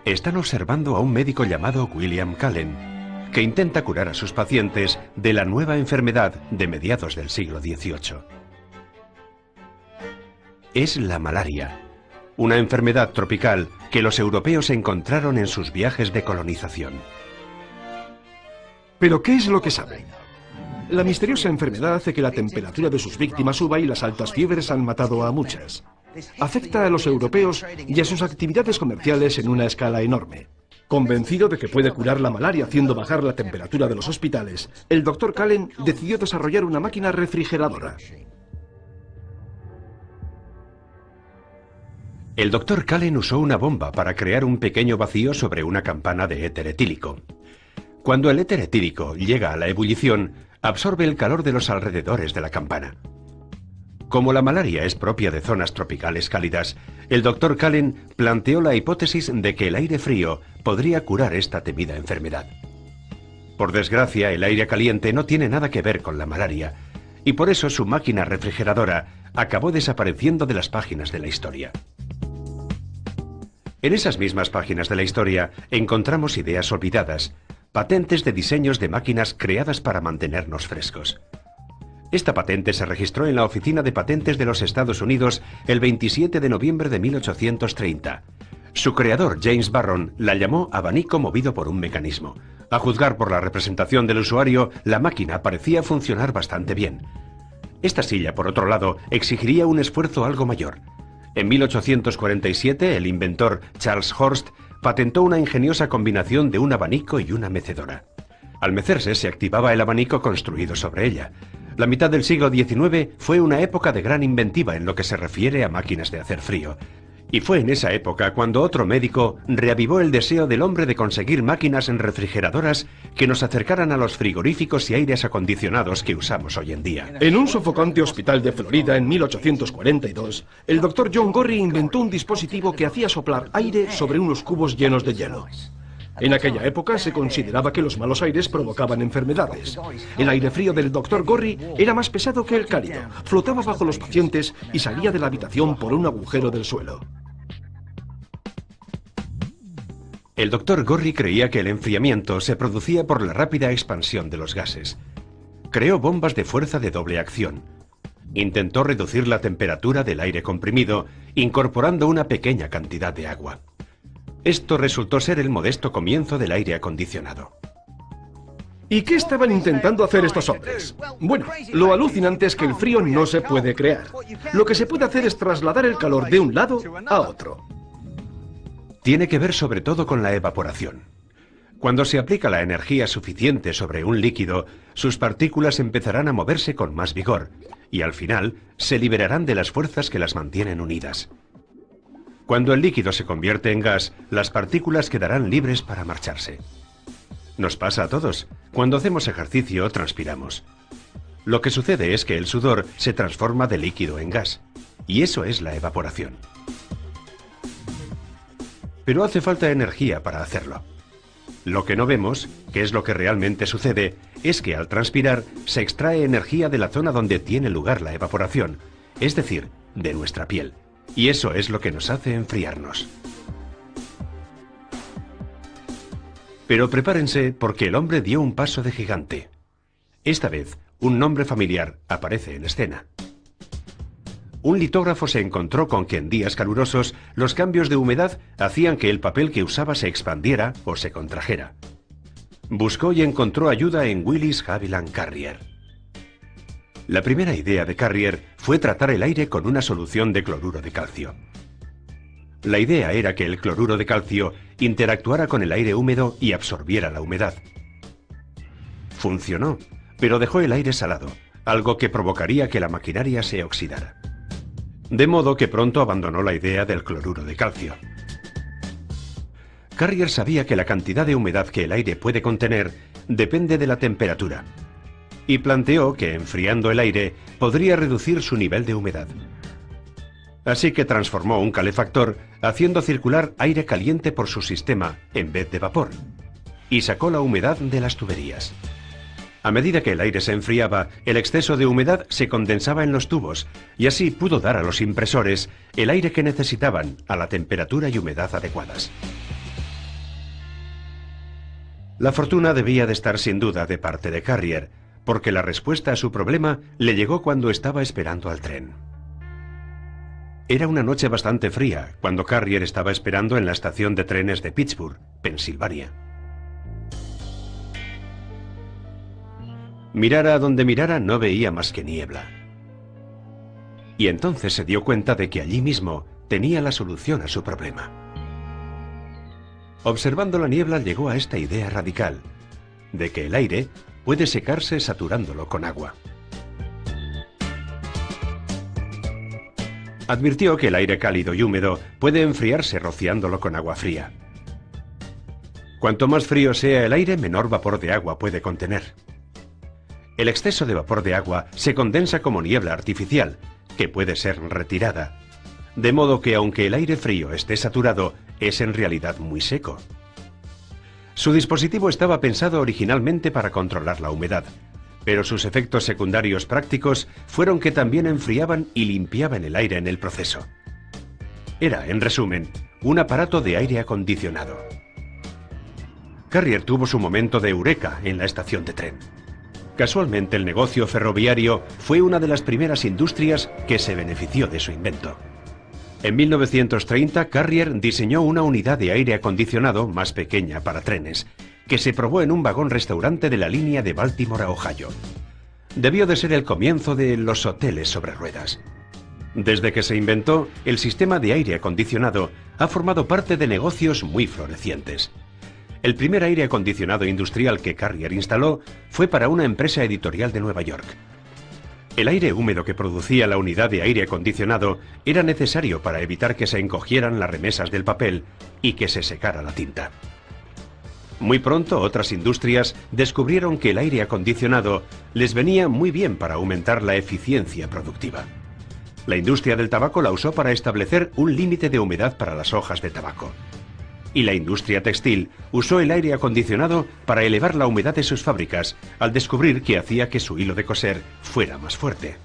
Están observando a un médico llamado William Cullen, que intenta curar a sus pacientes de la nueva enfermedad de mediados del siglo XVIII. Es la malaria, una enfermedad tropical que los europeos encontraron en sus viajes de colonización. ¿Pero qué es lo que saben? La misteriosa enfermedad hace que la temperatura de sus víctimas suba y las altas fiebres han matado a muchas. Afecta a los europeos y a sus actividades comerciales en una escala enorme. Convencido de que puede curar la malaria haciendo bajar la temperatura de los hospitales, el Dr. Cullen decidió desarrollar una máquina refrigeradora. El Dr. Cullen usó una bomba para crear un pequeño vacío sobre una campana de éter etílico. Cuando el éter etílico llega a la ebullición, absorbe el calor de los alrededores de la campana. Como la malaria es propia de zonas tropicales cálidas, el Dr. Cullen planteó la hipótesis de que el aire frío podría curar esta temida enfermedad. Por desgracia, el aire caliente no tiene nada que ver con la malaria, y por eso su máquina refrigeradora acabó desapareciendo de las páginas de la historia. En esas mismas páginas de la historia encontramos ideas olvidadas, patentes de diseños de máquinas creadas para mantenernos frescos. Esta patente se registró en la Oficina de Patentes de los Estados Unidos el 27 de noviembre de 1830. Su creador, James Barron, la llamó abanico movido por un mecanismo. A juzgar por la representación del usuario, la máquina parecía funcionar bastante bien. Esta silla, por otro lado, exigiría un esfuerzo algo mayor. En 1847, el inventor Charles Horst patentó una ingeniosa combinación de un abanico y una mecedora. Al mecerse, se activaba el abanico construido sobre ella. La mitad del siglo XIX fue una época de gran inventiva en lo que se refiere a máquinas de hacer frío. Y fue en esa época cuando otro médico reavivó el deseo del hombre de conseguir máquinas refrigeradoras que nos acercaran a los frigoríficos y aires acondicionados que usamos hoy en día. En un sofocante hospital de Florida en 1842, el Dr. John Gorrie inventó un dispositivo que hacía soplar aire sobre unos cubos llenos de hielo. En aquella época se consideraba que los malos aires provocaban enfermedades. El aire frío del Dr. Gorrie era más pesado que el cálido, flotaba bajo los pacientes y salía de la habitación por un agujero del suelo. El Dr. Gorrie creía que el enfriamiento se producía por la rápida expansión de los gases. Creó bombas de fuerza de doble acción. Intentó reducir la temperatura del aire comprimido, incorporando una pequeña cantidad de agua. Esto resultó ser el modesto comienzo del aire acondicionado. ¿Y qué estaban intentando hacer estos hombres? Bueno, lo alucinante es que el frío no se puede crear. Lo que se puede hacer es trasladar el calor de un lado a otro. Tiene que ver sobre todo con la evaporación. Cuando se aplica la energía suficiente sobre un líquido, sus partículas empezarán a moverse con más vigor y al final se liberarán de las fuerzas que las mantienen unidas. Cuando el líquido se convierte en gas, las partículas quedarán libres para marcharse. Nos pasa a todos. Cuando hacemos ejercicio, transpiramos. Lo que sucede es que el sudor se transforma de líquido en gas, y eso es la evaporación. Pero hace falta energía para hacerlo. Lo que no vemos, que es lo que realmente sucede, es que al transpirar se extrae energía de la zona donde tiene lugar la evaporación, es decir, de nuestra piel. Y eso es lo que nos hace enfriarnos. Pero prepárense porque el hombre dio un paso de gigante. Esta vez, un nombre familiar aparece en escena. Un litógrafo se encontró con que en días calurosos los cambios de humedad hacían que el papel que usaba se expandiera o se contrajera. Buscó y encontró ayuda en Willis Haviland Carrier. La primera idea de Carrier fue tratar el aire con una solución de cloruro de calcio. La idea era que el cloruro de calcio interactuara con el aire húmedo y absorbiera la humedad. Funcionó, pero dejó el aire salado, algo que provocaría que la maquinaria se oxidara. De modo que pronto abandonó la idea del cloruro de calcio. Carrier sabía que la cantidad de humedad que el aire puede contener depende de la temperatura, y planteó que enfriando el aire podría reducir su nivel de humedad. Así que transformó un calefactor haciendo circular aire caliente por su sistema en vez de vapor, y sacó la humedad de las tuberías. A medida que el aire se enfriaba, el exceso de humedad se condensaba en los tubos, y así pudo dar a los impresores el aire que necesitaban a la temperatura y humedad adecuadas. La fortuna debía de estar sin duda de parte de Carrier, porque la respuesta a su problema le llegó cuando estaba esperando al tren. Era una noche bastante fría cuando Carrier estaba esperando en la estación de trenes de Pittsburgh, Pensilvania. Mirara a donde mirara no veía más que niebla. Y entonces se dio cuenta de que allí mismo tenía la solución a su problema. Observando la niebla llegó a esta idea radical, de que el aire puede secarse saturándolo con agua. Advirtió que el aire cálido y húmedo puede enfriarse rociándolo con agua fría. Cuanto más frío sea el aire, menor vapor de agua puede contener. El exceso de vapor de agua se condensa como niebla artificial, que puede ser retirada, de modo que aunque el aire frío esté saturado, es en realidad muy seco. Su dispositivo estaba pensado originalmente para controlar la humedad, pero sus efectos secundarios prácticos fueron que también enfriaban y limpiaban el aire en el proceso. Era, en resumen, un aparato de aire acondicionado. Carrier tuvo su momento de eureka en la estación de tren. Casualmente, el negocio ferroviario fue una de las primeras industrias que se benefició de su invento. En 1930, Carrier diseñó una unidad de aire acondicionado más pequeña para trenes, que se probó en un vagón-restaurante de la línea de Baltimore a Ohio. Debió de ser el comienzo de los hoteles sobre ruedas. Desde que se inventó, el sistema de aire acondicionado ha formado parte de negocios muy florecientes. El primer aire acondicionado industrial que Carrier instaló fue para una empresa editorial de Nueva York. El aire húmedo que producía la unidad de aire acondicionado era necesario para evitar que se encogieran las remesas del papel y que se secara la tinta. Muy pronto otras industrias descubrieron que el aire acondicionado les venía muy bien para aumentar la eficiencia productiva. La industria del tabaco la usó para establecer un límite de humedad para las hojas de tabaco. Y la industria textil usó el aire acondicionado para elevar la humedad de sus fábricas, al descubrir que hacía que su hilo de coser fuera más fuerte.